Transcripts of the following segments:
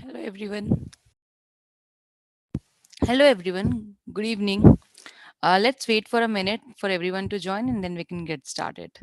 Hello everyone. Hello everyone. Good evening. Let's wait for a minute for everyone to join and then we can get started.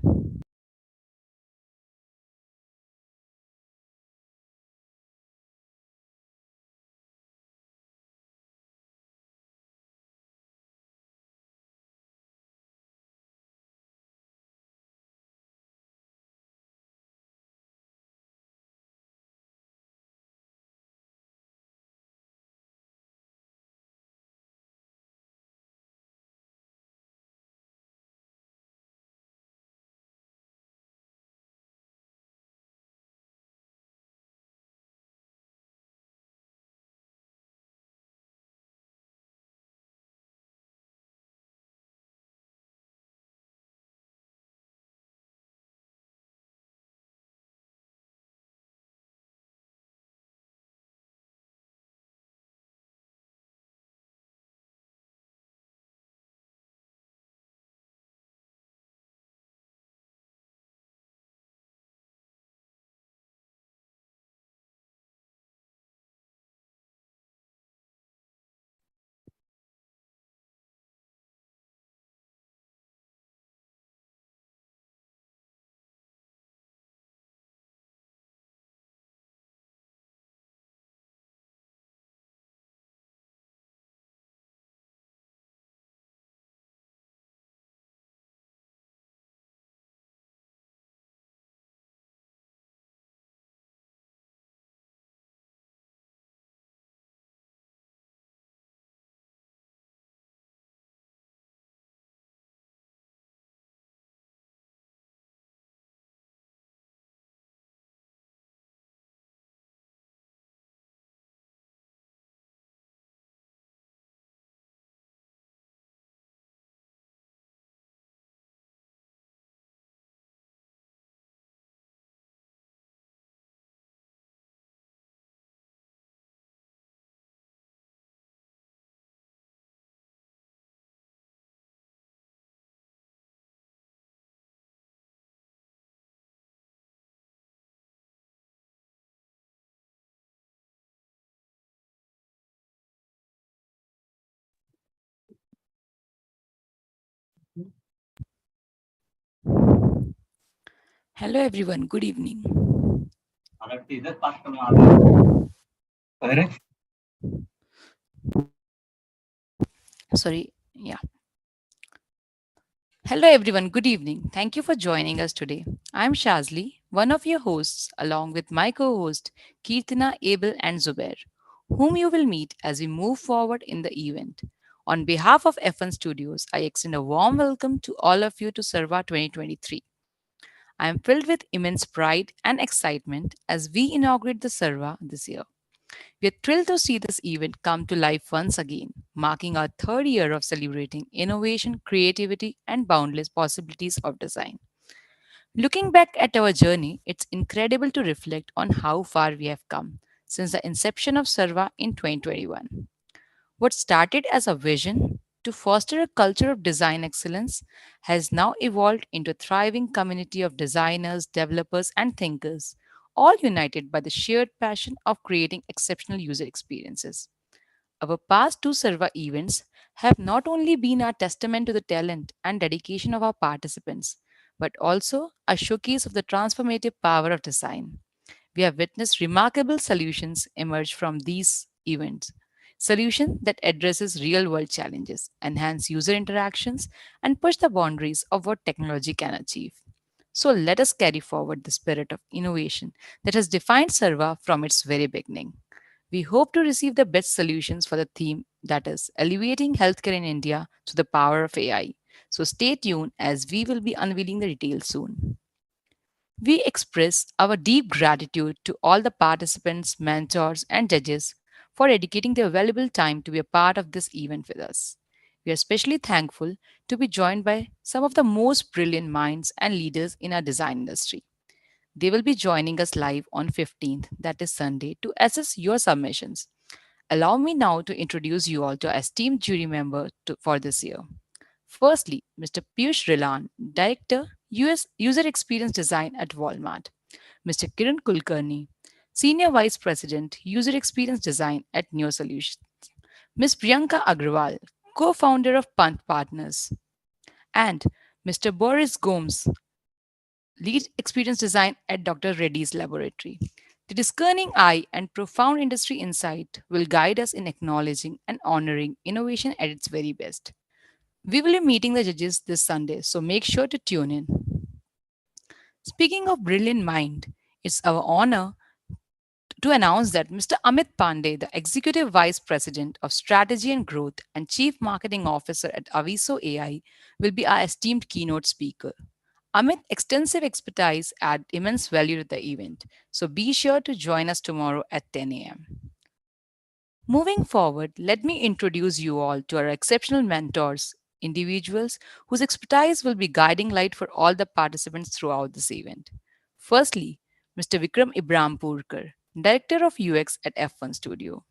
Hello everyone. Good evening. Sorry. Yeah. Hello everyone. Good evening. Thank you for joining us today. I'm Shazli, one of your hosts, along with my co-host Kirtina, Abel, and Zubair, whom you will meet as we move forward in the event. On behalf of F1 Studios, I extend a warm welcome to all of you to Sarva 2023. I am filled with immense pride and excitement as we inaugurate the Sarva this year. We are thrilled to see this event come to life once again, marking our third year of celebrating innovation, creativity, and boundless possibilities of design. Looking back at our journey, it's incredible to reflect on how far we have come since the inception of Sarva in 2021. What started as a vision to foster a culture of design excellence has now evolved into a thriving community of designers, developers, and thinkers, all united by the shared passion of creating exceptional user experiences. Our past two Serva events have not only been a testament to the talent and dedication of our participants, but also a showcase of the transformative power of design. We have witnessed remarkable solutions emerge from these events. Solutions that addresses real-world challenges, enhance user interactions, and push the boundaries of what technology can achieve. So let us carry forward the spirit of innovation that has defined Serva from its very beginning. We hope to receive the best solutions for the theme that is elevating healthcare in India through the power of AI. So stay tuned as we will be unveiling the details soon. We express our deep gratitude to all the participants, mentors, and judges for dedicating their valuable time to be a part of this event with us. We are especially thankful to be joined by some of the most brilliant minds and leaders in our design industry. They will be joining us live on 15th, that is Sunday, to assess your submissions. Allow me now to introduce you all to our esteemed jury member for this year. Firstly, Mr. Piyush Rilan, Director, US User Experience Design at Walmart. Mr. Kiran Kulkarni, Senior Vice President, User Experience Design at Neo Solutions. Ms. Priyanka Agrawal, co-founder of Punt Partners. And Mr. Boris Gomes, lead experience design at Dr. Reddy's laboratory. The discerning eye and profound industry insight will guide us in acknowledging and honoring innovation at its very best. We will be meeting the judges this Sunday, so make sure to tune in. Speaking of brilliant mind, it's our honor to announce that Mr. Amit Pandey, the Executive Vice President of Strategy and Growth and Chief Marketing Officer at Aviso AI, will be our esteemed keynote speaker. Amit's extensive expertise add immense value to the event, so be sure to join us tomorrow at 10 a.m. Moving forward, let me introduce you all to our exceptional mentors, individuals whose expertise will be guiding light for all the participants throughout this event. Firstly, Mr. Vikram Ibrampurkar, Director of UX at F1 Studio.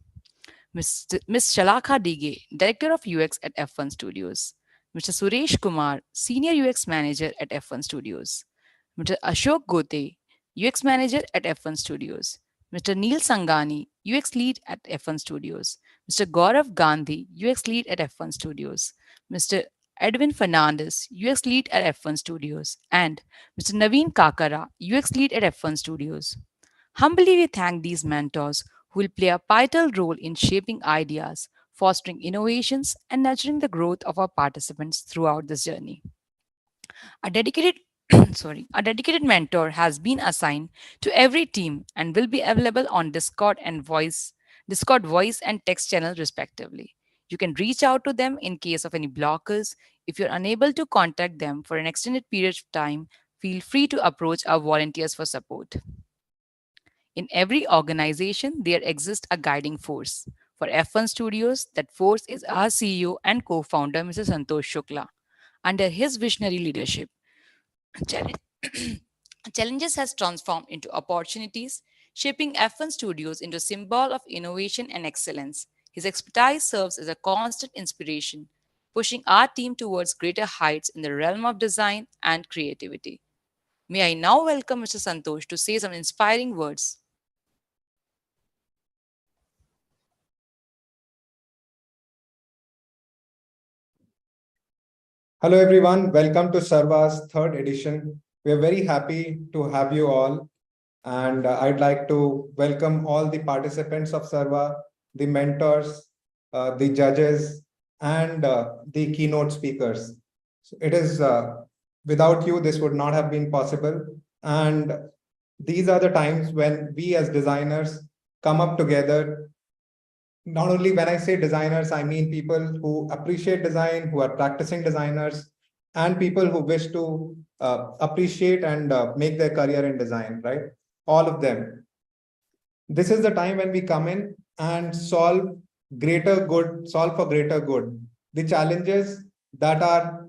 Ms. Shalakha Dige, Director of UX at F1 Studios. Mr. Suresh Kumar, Senior UX Manager at F1 Studios. Mr. Ashok Gote, UX Manager at F1 Studios. Mr. Neil Sangani, UX Lead at F1 Studios. Mr. Gaurav Gandhi, UX Lead at F1 Studios. Mr. Edwin Fernandez, UX Lead at F1 Studios. And Mr. Naveen Kakara, UX Lead at F1 Studios. Humbly, we thank these mentors who will play a pivotal role in shaping ideas, fostering innovations, and nurturing the growth of our participants throughout this journey. A dedicated a dedicated mentor has been assigned to every team and will be available on Discord voice and text channel respectively. You can reach out to them in case of any blockers. If you're unable to contact them for an extended period of time, feel free to approach our volunteers for support. In every organization, there exists a guiding force. For F1 Studios, that force is our CEO and co founder, Mr. Santosh Shukla. Under his visionary leadership, challenge- challenges has transformed into opportunities, shaping F1 Studios into a symbol of innovation and excellence. His expertise serves as a constant inspiration, pushing our team towards greater heights in the realm of design and creativity. May I now welcome Mr. Santosh to say some inspiring words. Hello, everyone. Welcome to Sarva's third edition. We're very happy to have you all. And I'd like to welcome all the participants of Sarva, the mentors, the judges, and the keynote speakers. So it is without you, this would not have been possible. And these are the times when we as designers come up together. Not only when I say designers, I mean people who appreciate design, who are practicing designers, and people who wish to appreciate and make their career in design, right? All of them. This is the time when we come in and solve greater good, solve for greater good. The challenges that are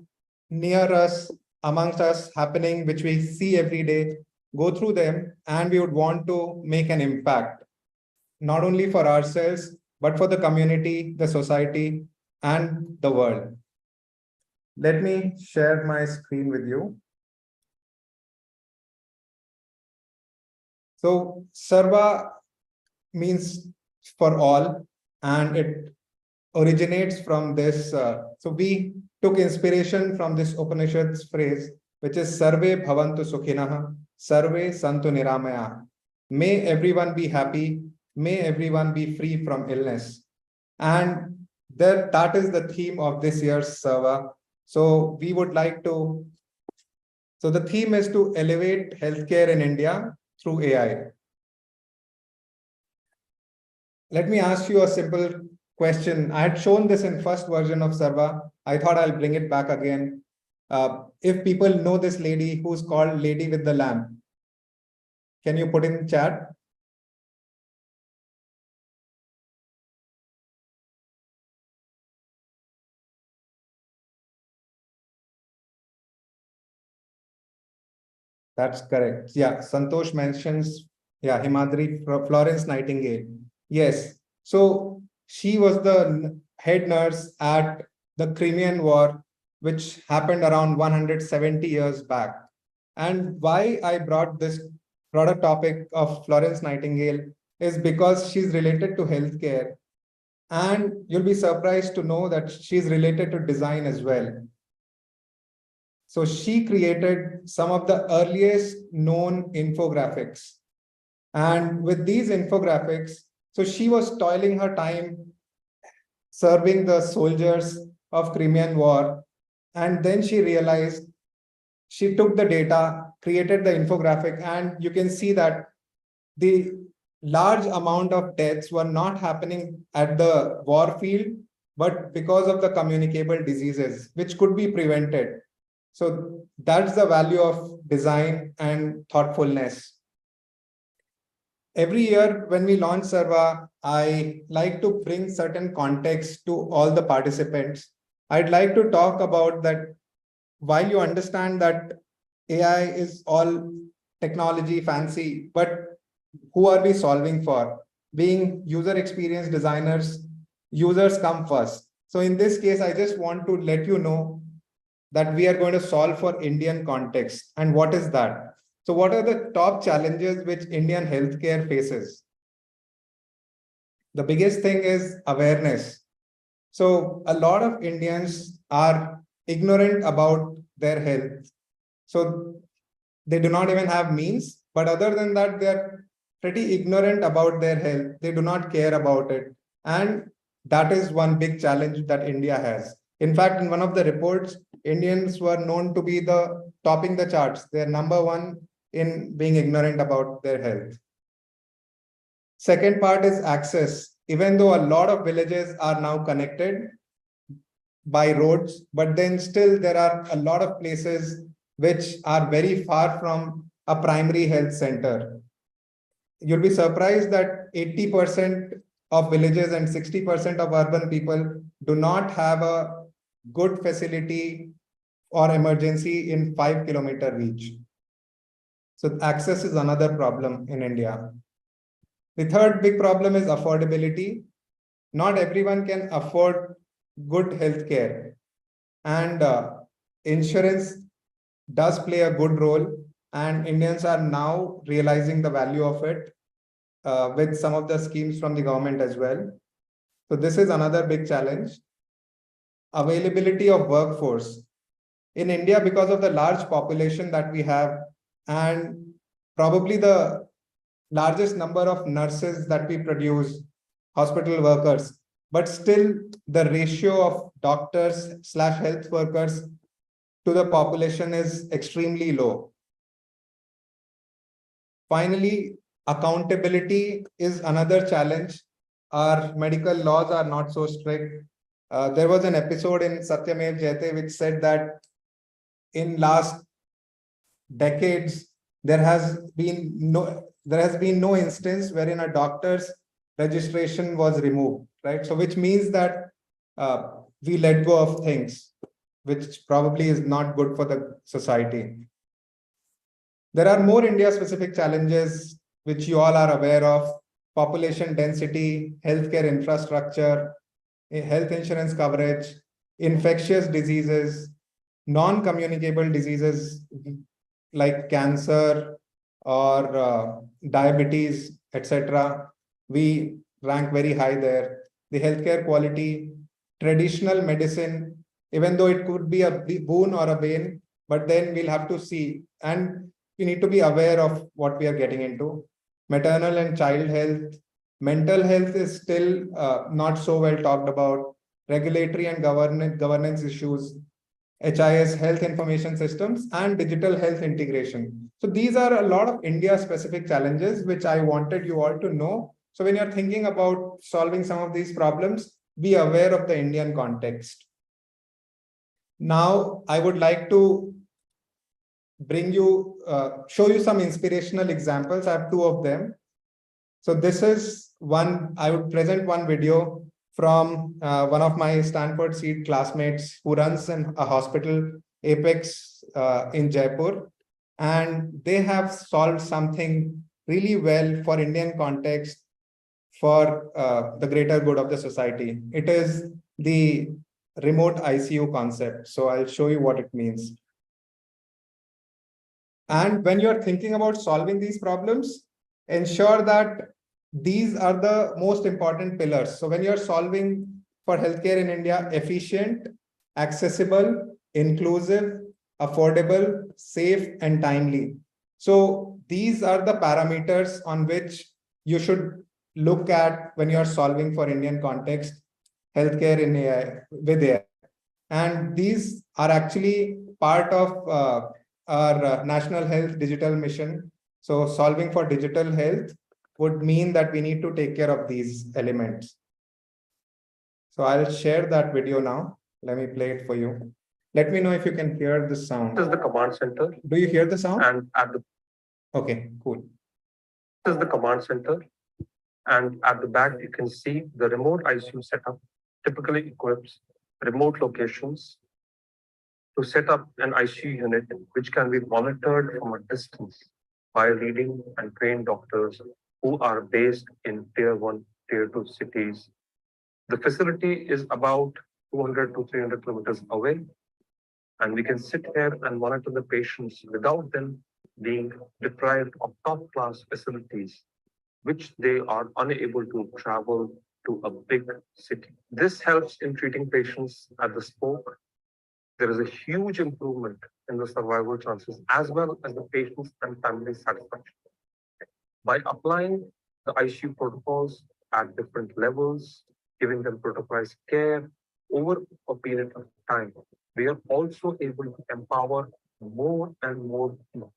near us, amongst us, happening, which we see every day, go through them, and we would want to make an impact, not only for ourselves, but for the community, the society, and the world. Let me share my screen with you. So Sarva means for all, and it originates from this. So we took inspiration from this Upanishad's phrase, which is Sarve Bhavantu Sukhinaha, Sarve Santu Niramaya. May everyone be happy. May everyone be free from illness. And that is the theme of this year's Sarva. So we would like to, so the theme is to elevate healthcare in India through AI. Let me ask you a simple question. I had shown this in first version of Sarva. I thought I'll bring it back again. If people know this lady who's called Lady with the Lamp, can you put in chat? That's correct. Yeah, Santosh mentions, yeah, Himadri Florence Nightingale. Yes. So she was the head nurse at the Crimean War, which happened around 170 years back. And why I brought this product topic of Florence Nightingale is because she's related to healthcare. And you'll be surprised to know that she's related to design as well. So she created some of the earliest known infographics. And with these infographics, so she was toiling her time serving the soldiers of Crimean War. And then she realized, she took the data, created the infographic, and you can see that the large amount of deaths were not happening at the war field, but because of the communicable diseases, which could be prevented. So that's the value of design and thoughtfulness. Every year when we launch Sarva, I like to bring certain context to all the participants. I'd like to talk about that while you understand that AI is all technology fancy, but who are we solving for? Being user experience designers, users come first. So in this case, I just want to let you know that we are going to solve for Indian context. And what is that? So what are the top challenges which Indian healthcare faces? The biggest thing is awareness. So a lot of Indians are ignorant about their health. So they do not even have means, but other than that, they're pretty ignorant about their health. They do not care about it. And that is one big challenge that India has. In fact, in one of the reports, Indians were known to be the topping the charts. They're number one in being ignorant about their health. Second part is access. Even though a lot of villages are now connected by roads, but then still there are a lot of places which are very far from a primary health center. You'll be surprised that 80% of villages and 60% of urban people do not have a good facility or emergency in 5 kilometer reach. So access is another problem in India. The third big problem is affordability. Not everyone can afford good healthcare, and insurance does play a good role, and Indians are now realizing the value of it with some of the schemes from the government as well. So this is another big challenge. Availability of workforce in India, because of the large population that we have, and probably the largest number of nurses that we produce, hospital workers, but still the ratio of doctors slash health workers to the population is extremely low. Finally, accountability is another challenge. Our medical laws are not so strict. There was an episode in Satyamev Jayate which said that in last decades, there has been no instance wherein a doctor's registration was removed, right? So which means that we let go of things, which probably is not good for the society. There are more India-specific challenges which you all are aware of: population density, healthcare infrastructure, health insurance coverage, infectious diseases, non-communicable diseases like cancer or diabetes, etc. We rank very high there. The healthcare quality, traditional medicine, even though it could be a boon or a bane, but then we'll have to see. And we need to be aware of what we are getting into. Maternal and child health, mental health is still not so well talked about. Regulatory and governance issues, HIS, health information systems, and digital health integration. So these are a lot of India-specific challenges which I wanted you all to know. So when you're thinking about solving some of these problems, be aware of the Indian context. Now, I would like to show you some inspirational examples. I have two of them. So this is one, I would present one video from one of my Stanford Seed classmates who runs a hospital, Apex, in Jaipur. And they have solved something really well for Indian context for the greater good of the society. It is the remote ICU concept. So I'll show you what it means. And when you're thinking about solving these problems, ensure that these are the most important pillars. So when you're solving for healthcare in India, efficient, accessible, inclusive, affordable, safe, and timely. So these are the parameters on which you should look at when you're solving for Indian context, healthcare in AI with AI. And these are actually part of our National Health Digital Mission. So solving for digital health would mean that we need to take care of these elements. So I'll share that video now. Let me play it for you. Let me know if you can hear the sound. This is the command center. Do you hear the sound? And at the Okay, cool. This is the command center. And at the back, you can see the remote ICU setup typically equips remote locations to set up an ICU unit which can be monitored from a distance by leading and trained doctors who are based in tier 1, tier 2 cities. The facility is about 200 to 300 kilometers away, and we can sit here and monitor the patients without them being deprived of top class facilities, which they are unable to travel to a big city. This helps in treating patients at the spoke. There is a huge improvement in the survival chances as well as the patient's and family satisfaction. By applying the ICU protocols at different levels, giving them protocolized care over a period of time, we are also able to empower more and more people.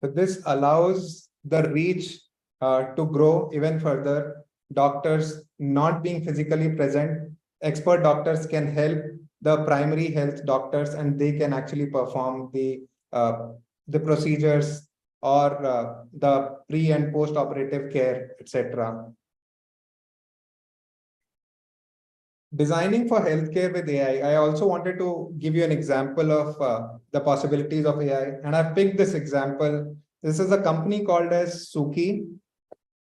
So this allows the reach to grow even further. Doctors not being physically present, expert doctors can help the primary health doctors, and they can actually perform the procedures or the pre and post operative care, etc. Designing for healthcare with AI, I also wanted to give you an example of the possibilities of AI. And I've picked this example. This is a company called as Suki.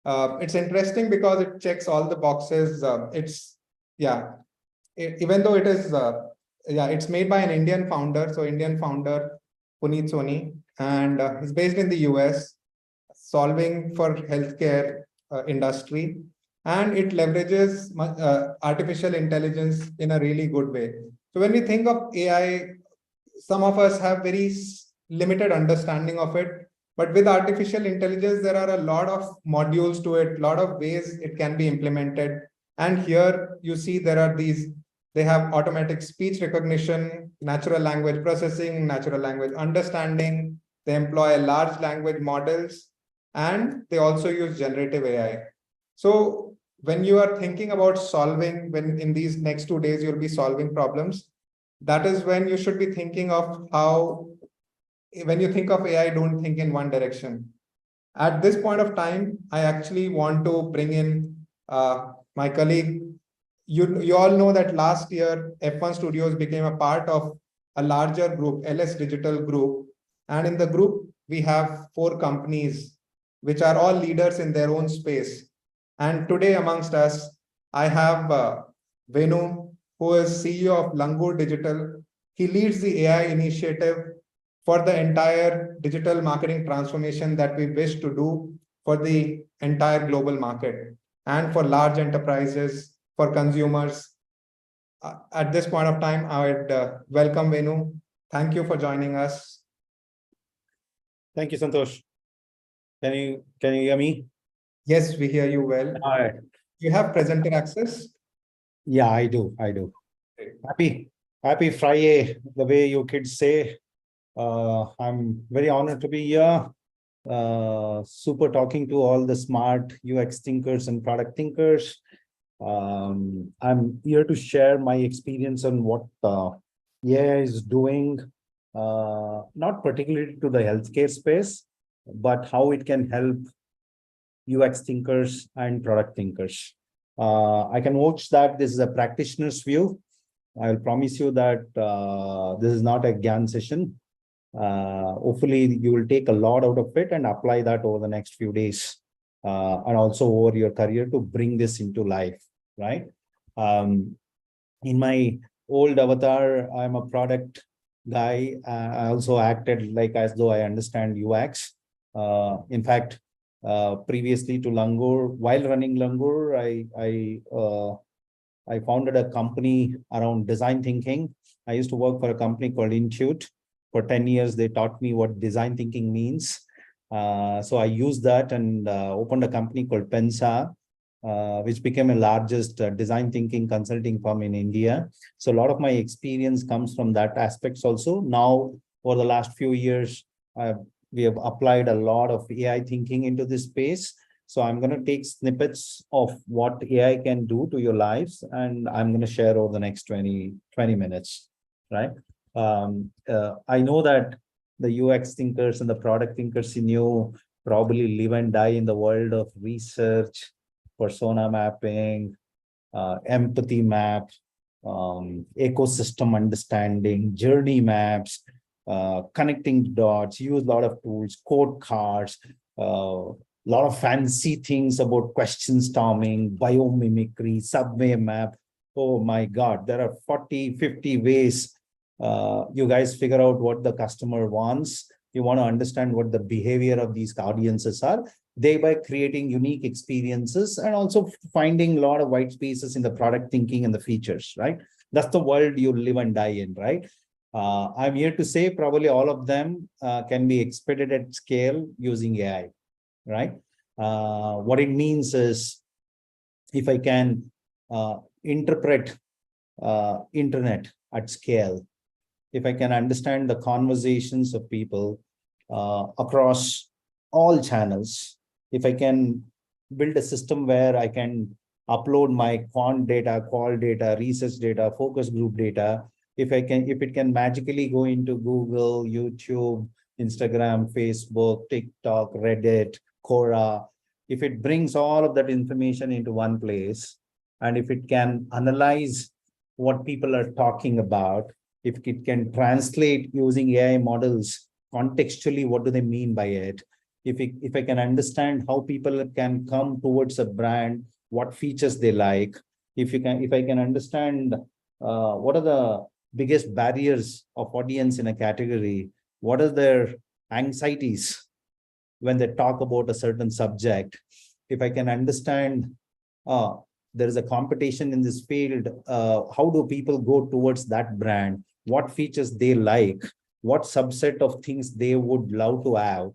It's interesting because it checks all the boxes. Even though it is, it's made by an Indian founder. So Indian founder, Puneet Soni, and he's based in the US, solving for healthcare industry, and it leverages artificial intelligence in a really good way. So when we think of AI, some of us have very limited understanding of it, but with artificial intelligence, there are a lot of modules to it, a lot of ways it can be implemented. And here you see there are these, they have automatic speech recognition, natural language processing, natural language understanding. They employ large language models, and they also use generative AI. So when you are thinking about solving, when in these next 2 days, you'll be solving problems, that is when you should be thinking of how, when you think of AI, don't think in one direction. At this point of time, I actually want to bring in my colleague. You all know that last year, F1 Studios became a part of a larger group, LS Digital Group. And in the group, we have 4 companies, which are all leaders in their own space. And today amongst us, I have Venu, who is CEO of Langur Digital. He leads the AI initiative for the entire digital marketing transformation that we wish to do for the entire global market and for large enterprises, for consumers. At this point of time, I would welcome Venu. Thank you for joining us. Thank you, Santosh. Can you hear me? Yes, we hear you well. All right. You have presenter access? Yeah, I do. Happy Friday, the way you kids say. I'm very honored to be here. Super talking to all the smart UX thinkers and product thinkers. I'm here to share my experience on what AI is doing, not particularly to the healthcare space, but how it can help UX thinkers and product thinkers. I can vouch that this is a practitioner's view. I will promise you that this is not a GAN session. Hopefully, you will take a lot out of it and apply that over the next few days and also over your career to bring this into life, right? In my old avatar. I'm a product guy. I also acted like as though I understand UX. In fact, previously to Langur, while running Langur, I founded a company around design thinking. I used to work for a company called Intuit. For 10 years, they taught me what design thinking means. So I used that and opened a company called Pensa, which became a largest design thinking consulting firm in India. So a lot of my experience comes from that aspects also. Now, for the last few years, we have applied a lot of AI thinking into this space. So I'm going to take snippets of what AI can do to your lives, and I'm going to share over the next 20 minutes, right? I know that the UX thinkers and the product thinkers in you probably live and die in the world of research, persona mapping, empathy map, ecosystem understanding, journey maps, connecting dots, use a lot of tools, code cards, lot of fancy things about question storming, biomimicry, subway map. Oh my God, there are 40, 50 ways you guys figure out what the customer wants. You want to understand what the behavior of these audiences are, thereby creating unique experiences and also finding a lot of white spaces in the product thinking and the features, right? That's the world you live and die in, right? I'm here to say probably all of them can be expedited at scale using AI, right? What it means is if I can interpret internet at scale, if I can understand the conversations of people across all channels, if I can build a system where I can upload my quant data, qual data, research data, focus group data, if it can magically go into Google, YouTube, Instagram, Facebook, TikTok, Reddit, Quora, if it brings all of that information into one place, and if it can analyze what people are talking about, if it can translate using AI models contextually, what do they mean by it? If I can understand how people can come towards a brand, what features they like, if I can understand what are the biggest barriers of audience in a category, what are their anxieties when they talk about a certain subject, if I can understand there is a competition in this field, how do people go towards that brand, what features they like, what subset of things they would love to have.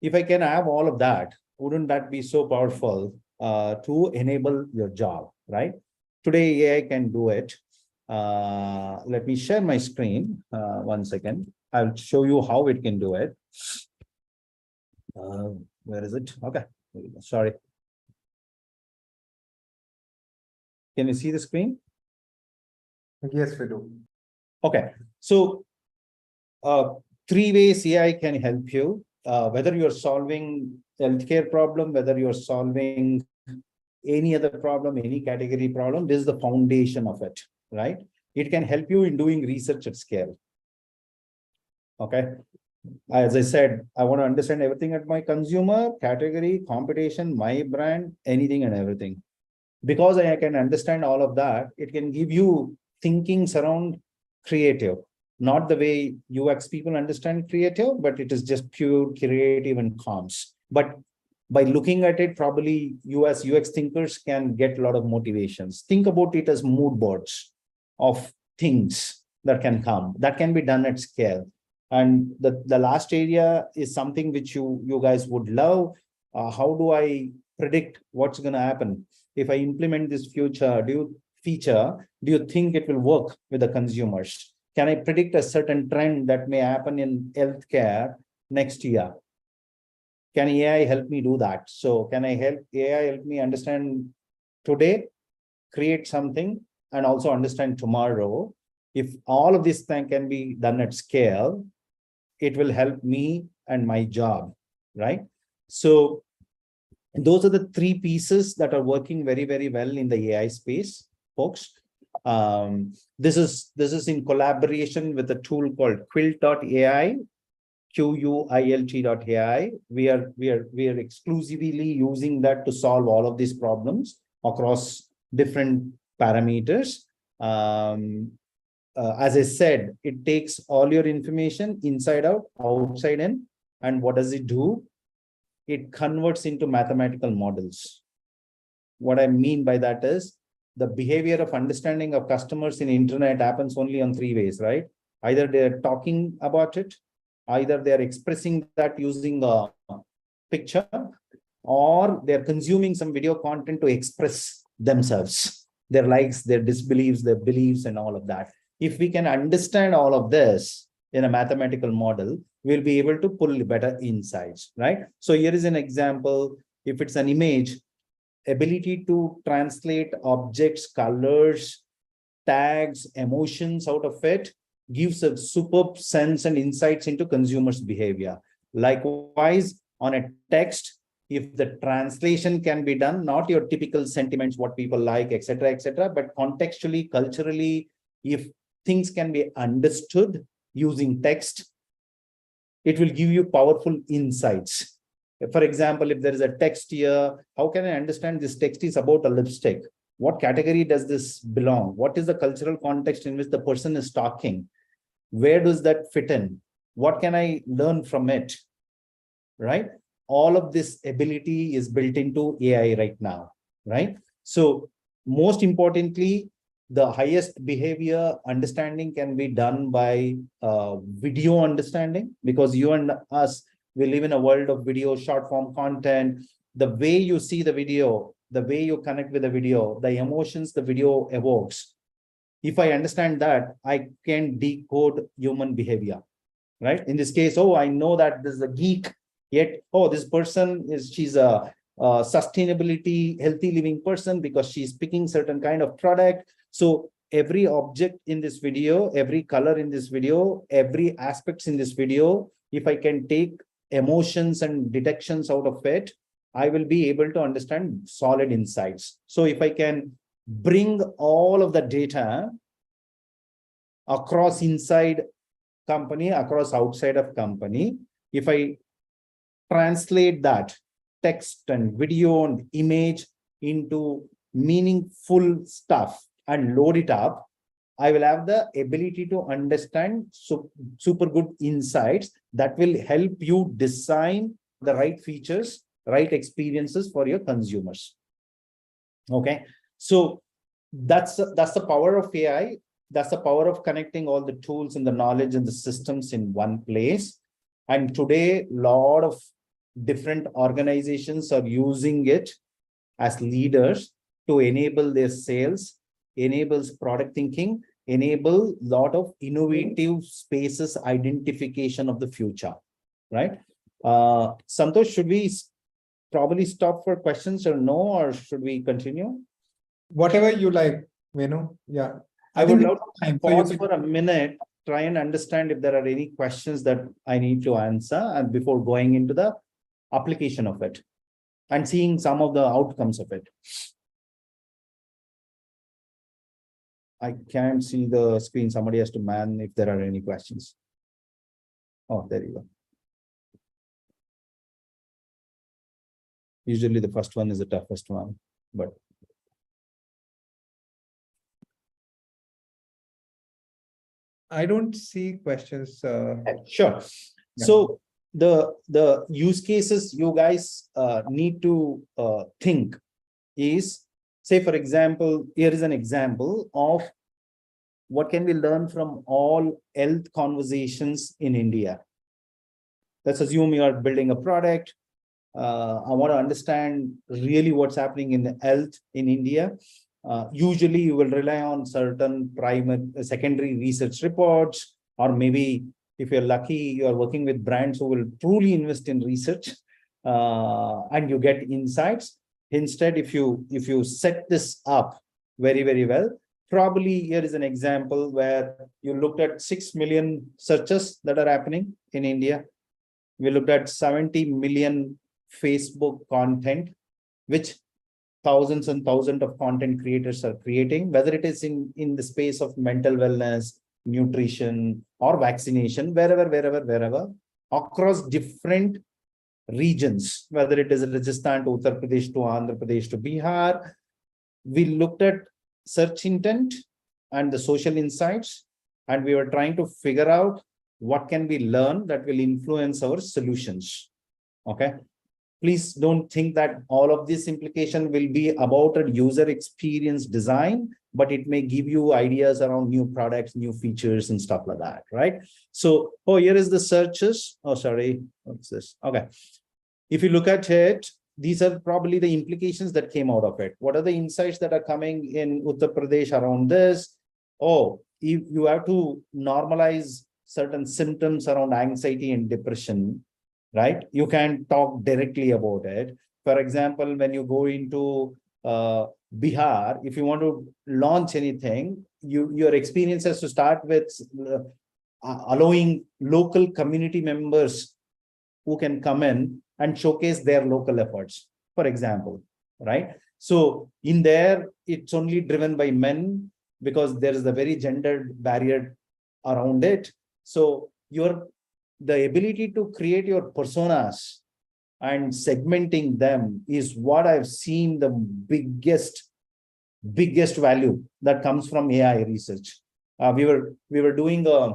If I can have all of that, wouldn't that be so powerful to enable your job, right? Today, AI can do it. Let me share my screen. 1 second. I'll show you how it can do it. Where is it? Okay, sorry. Can you see the screen? Yes, we do. Okay, so 3 ways AI can help you. Whether you're solving healthcare problem, whether you're solving any other problem, any category problem, this is the foundation of it, right? It can help you in doing research at scale. Okay. As I said, I want to understand everything at my consumer, category, competition, my brand, anything and everything. Because I can understand all of that, it can give you thinkings around creative, not the way UX people understand creative, but it is just pure creative and comms. But by looking at it, probably you as UX thinkers can get a lot of motivations. Think about it as mood boards of things that can come, that can be done at scale. And the last area is something which you guys would love. How do I predict what's going to happen? If I implement this feature, do you think it will work with the consumers? Can I predict a certain trend that may happen in healthcare next year? Can AI help me do that? So can AI help me understand today, create something, and also understand tomorrow? If all of this thing can be done at scale, it will help me and my job, right? So those are the 3 pieces that are working very, very well in the AI space, folks. This is in collaboration with a tool called quilt.ai, QUILT.ai. We are exclusively using that to solve all of these problems across different parameters. Um, as I said, it takes all your information inside out, outside in, and what does it do? It converts into mathematical models. What I mean by that is the behavior of understanding of customers in internet happens only on three ways, right? Either they're talking about it, either they're expressing that using a picture, or they're consuming some video content to express themselves, their likes, their disbeliefs, their beliefs, and all of that. If we can understand all of this in a mathematical model, we'll be able to pull better insights, right? So here is an example. If it's an image, ability to translate objects, colors, tags, emotions out of it gives a superb sense and insights into consumers' behavior. Likewise, on a text, if the translation can be done, not your typical sentiments, what people like, etc., but contextually, culturally, if things can be understood using text, it will give you powerful insights. For example, if there is a text here, how can I understand this text is about a lipstick? What category does this belong? What is the cultural context in which the person is talking? Where does that fit in? What can I learn from it? Right? All of this ability is built into AI right now, right? So most importantly, the highest behavior understanding can be done by video understanding, because you and us, we live in a world of video, short form content. The way you see the video, the way you connect with the video, the emotions the video evokes. If I understand that, I can decode human behavior, right? In this case, oh, I know that this is a geek, yet, oh, this person she's a sustainability, healthy living person because she's picking certain kind of product. So every object in this video, every color in this video, every aspects in this video, if I can take emotions and detections out of it, I will be able to understand solid insights. So if I can bring all of the data across inside company, across outside of company, if I translate that text and video and image into meaningful stuff and load it up, I will have the ability to understand super good insights that will help you design the right features, right experiences for your consumers. Okay, so that's the power of AI. That's the power of connecting all the tools and the knowledge and the systems in one place. And today, a lot of different organizations are using it as leaders to enable their sales, enables product thinking, enable a lot of innovative spaces identification of the future, right? Santosh, should we probably stop for questions or no, or should we continue? Whatever you like, yeah. I think would we love have to time, so you pause can- for a minute, try and understand if there are any questions that I need to answer, and before going into the application of it and seeing some of the outcomes of it. I can't see the screen. Somebody has to man if there are any questions. Oh, there you go. Usually the first one is the toughest one, but I don't see questions. sure. Yeah. So the use cases you guys need to think is, say, for example, here is an example of what can we learn from all health conversations in India. Let's assume you are building a product. I want to understand really what's happening in health in India. Usually you will rely on certain secondary research reports, or maybe if you're lucky, you are working with brands who will truly invest in research, and you get insights. Instead, if you set this up very, very well, probably here is an example where you looked at 6 million searches that are happening in India. We looked at 70 million Facebook content, which thousands and thousands of content creators are creating, whether it is in the space of mental wellness, nutrition, or vaccination, wherever, across different regions, whether it is Rajasthan to Uttar Pradesh to Andhra Pradesh to Bihar. We looked at search intent, and the social insights, and we were trying to figure out what can we learn that will influence our solutions. Okay. Please don't think that all of this implication will be about a user experience design, but it may give you ideas around new products, new features, and stuff like that, right? So, oh, here is the searches. Oh, sorry, what's this? Okay. If you look at it, these are probably the implications that came out of it. What are the insights that are coming in Uttar Pradesh around this? Oh, you have to normalize certain symptoms around anxiety and depression, right? You can talk directly about it. For example, when you go into Bihar, if you want to launch anything, your experience has to start with allowing local community members who can come in and showcase their local efforts, for example, right? So in there, it's only driven by men because there is a very gendered barrier around it. So the ability to create your personas and segmenting them is what I've seen the biggest value that comes from AI research. We were doing a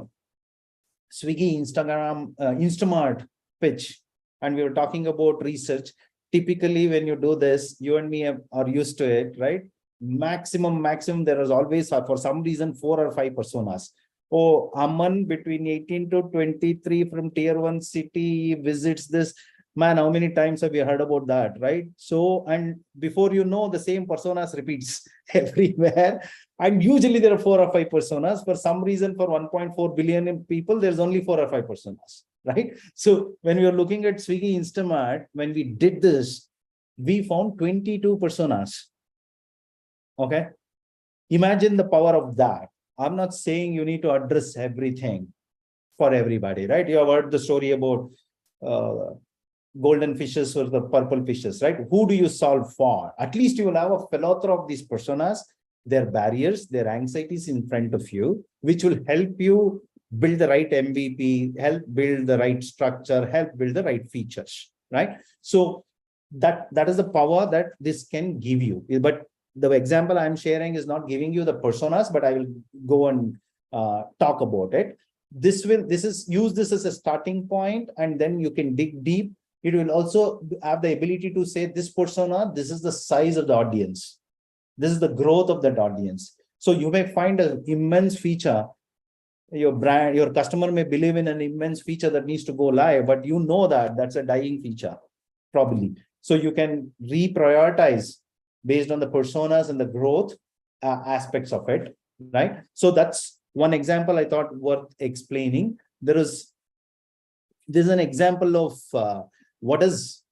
Swiggy, Instagram, Instamart pitch, and we were talking about research. Typically, when you do this, you and me are used to it, right? Maximum, there is always, for some reason, 4 or 5 personas. Oh, Aman between 18 to 23 from tier 1 city visits this. Man, how many times have you heard about that, right? So, and before you know, the same personas repeats everywhere. And usually there are 4 or 5 personas. For some reason, for 1.4 billion people, there's only 4 or 5 personas, right? So when we were looking at Swiggy Instamart, when we did this, we found 22 personas. Okay. Imagine the power of that. I'm not saying you need to address everything for everybody, right? You have heard the story about golden fishes or the purple fishes, right? Who do you solve for? At least you will have a filter of these personas, their barriers, their anxieties in front of you, which will help you build the right MVP, help build the right structure, help build the right features, right? So that is the power that this can give you. But the example I'm sharing is not giving you the personas, but I will go and talk about it. Use this as a starting point, and then you can dig deep. It will also have the ability to say this persona, this is the size of the audience. This is the growth of that audience. So you may find an immense feature. Your customer may believe in an immense feature that needs to go live, but you know that that's a dying feature, probably. So you can reprioritize based on the personas and the growth aspects of it, right? So that's one example I thought worth explaining. There's an example of what does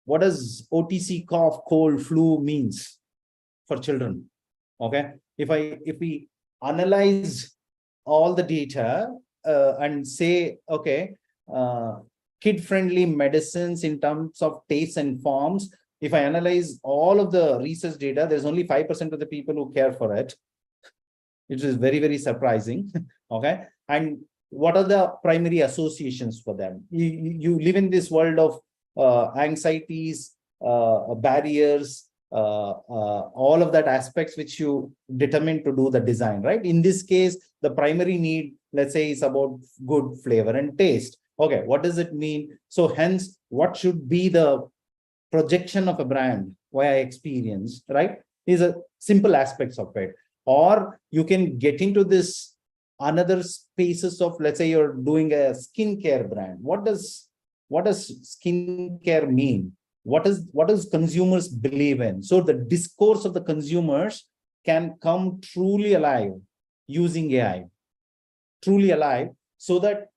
OTC cough, cold, flu means for children. Okay, if we analyze all the data and say, okay, kid-friendly medicines in terms of tastes and forms. If I analyze all of the research data, there's only 5% of the people who care for it, which is very, very surprising. Okay. And what are the primary associations for them? You live in this world of anxieties, barriers, all of that aspects which you determine to do the design, right? In this case, the primary need, let's say, is about good flavor and taste. Okay, what does it mean? So hence, what should be the projection of a brand via experience, right? Is a simple aspects of it. Or you can get into this another spaces of, let's say you're doing a skincare brand. What does skincare mean? What does consumers believe in? So the discourse of the consumers can come truly alive using AI, truly alive, so that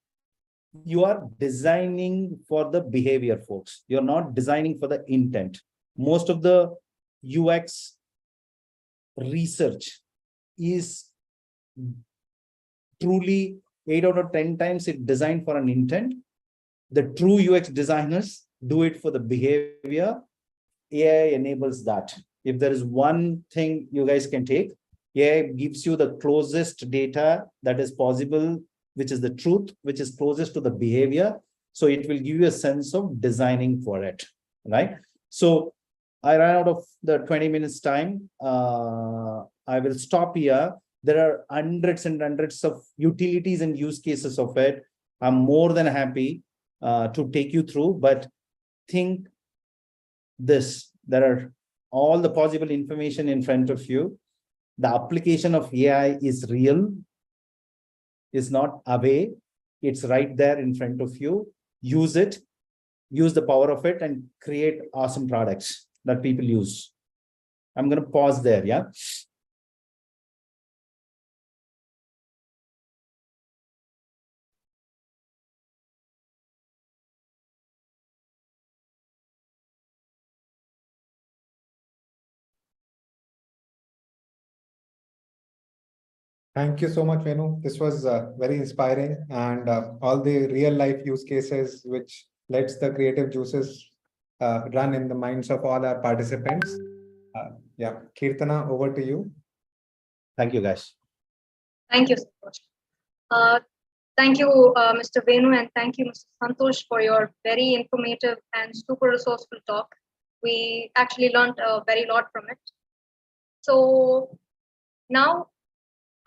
you are designing for the behavior, folks. You're not designing for the intent. Most of the UX research is truly 8 out of 10 times it designed for an intent. The true UX designers do it for the behavior. AI enables that. If there is one thing you guys can take, AI gives you the closest data that is possible, which is the truth, which is closest to the behavior. So it will give you a sense of designing for it, right? So I ran out of the 20 minutes time. I will stop here. There are hundreds and hundreds of utilities and use cases of it. I'm more than happy to take you through, but think this, there are all the possible information in front of you. The application of AI is real, is not away. It's right there in front of you. Use it, use the power of it, and create awesome products that people use. I'm going to pause there. Yeah. Thank you so much, Venu. This was very inspiring, and all the real life use cases which lets the creative juices run in the minds of all our participants. Yeah, Kirtana, over to you. Thank you, guys. Thank you so much. Uh, Thank you, Mr. Venu, and thank you, Mr. Santosh, for your very informative and super resourceful talk. We actually learned a very lot from it. So now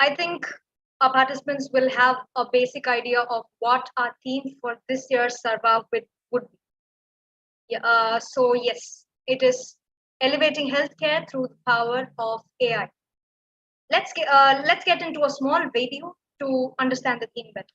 I think our participants will have a basic idea of what our theme for this year's Sarva would be. Yeah, so yes, it is elevating healthcare through the power of AI. Let's get into a small video to understand the theme better.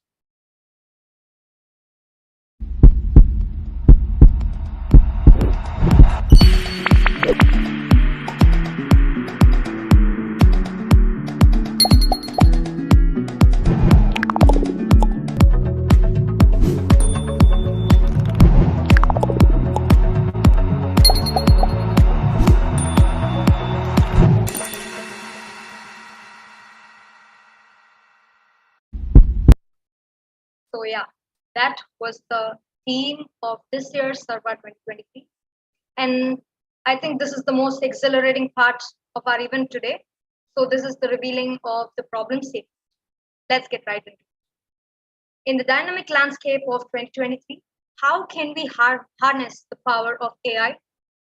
So yeah, that was the theme of this year's Sarva 2023. And I think this is the most exhilarating part of our event today. So this is the revealing of the problem statement. Let's get right into it. In the dynamic landscape of 2023, how can we harness the power of AI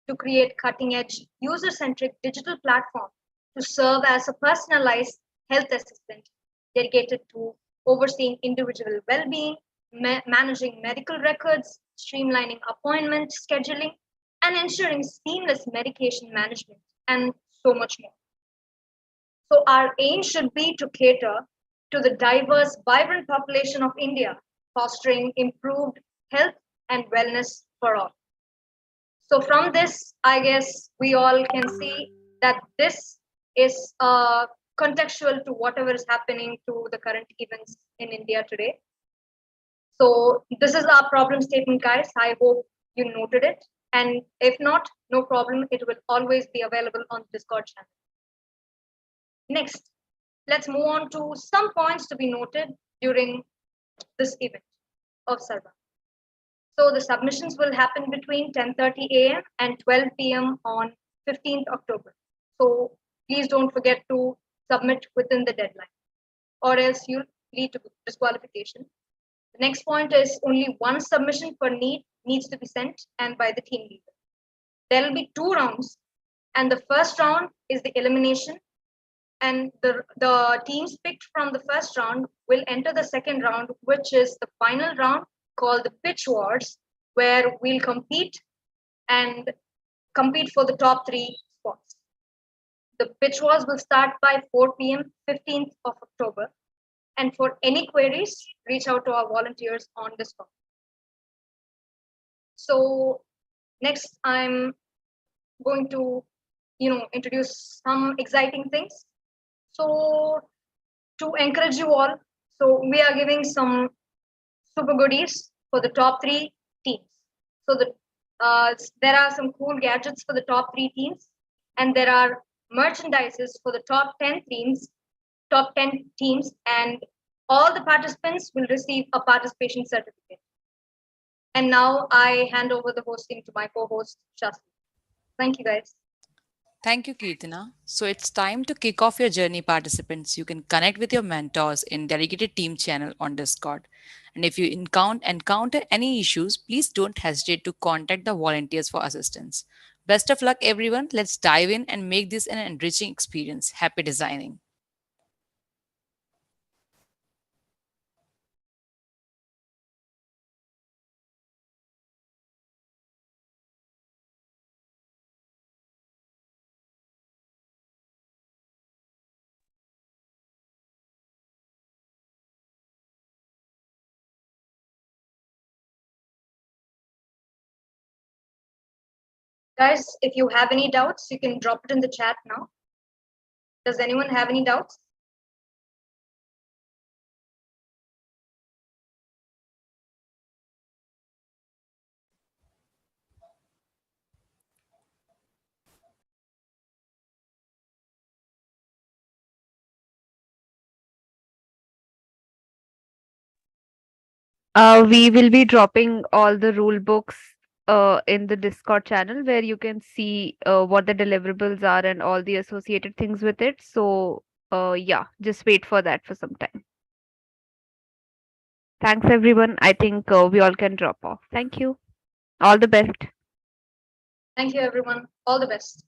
to create cutting-edge, user-centric digital platform to serve as a personalized health assistant dedicated to overseeing individual well-being, managing medical records, streamlining appointment scheduling, and ensuring seamless medication management, and so much more. So our aim should be to cater to the diverse, vibrant population of India, fostering improved health and wellness for all. So from this, I guess we all can see that this is contextual to whatever is happening to the current events in India today. So this is our problem statement, guys. I hope you noted it. And if not, no problem. It will always be available on Discord channel. Next, let's move on to some points to be noted during this event of Sarva. So the submissions will happen between 10:30 a.m. and 12 p.m. on 15th October. So please don't forget to submit within the deadline, or else you'll lead to disqualification. The next point is only one submission per need needs to be sent, and by the team leader. There will be 2 rounds, and the first round is the elimination, and the teams picked from the first round will enter the second round, which is the final round called the pitch wars, where we'll compete for the top 3 spots. The pitch wars will start by 4 p.m. 15th of October. And for any queries, reach out to our volunteers on Discord. So next, I'm going to, introduce some exciting things. So to encourage you all, so we are giving some super goodies for the top 3 teams. So there are some cool gadgets for the top 3 teams, and there are merchandises for the top 10 teams, and all the participants will receive a participation certificate. And now I hand over the hosting to my co-host, Shasti. Thank you, guys. Thank you, Kirtana. So it's time to kick off your journey, participants. You can connect with your mentors in dedicated team channel on Discord. And if you encounter any issues, please don't hesitate to contact the volunteers for assistance. Best of luck, everyone. Let's dive in and make this an enriching experience. Happy designing. Guys, if you have any doubts, you can drop it in the chat now. Does anyone have any doubts? We will be dropping all the rule books in the Discord channel where you can see what the deliverables are and all the associated things with it. So, yeah, just wait for that for some time. Thanks, everyone. I think we all can drop off. Thank you. All the best. Thank you, everyone. All the best.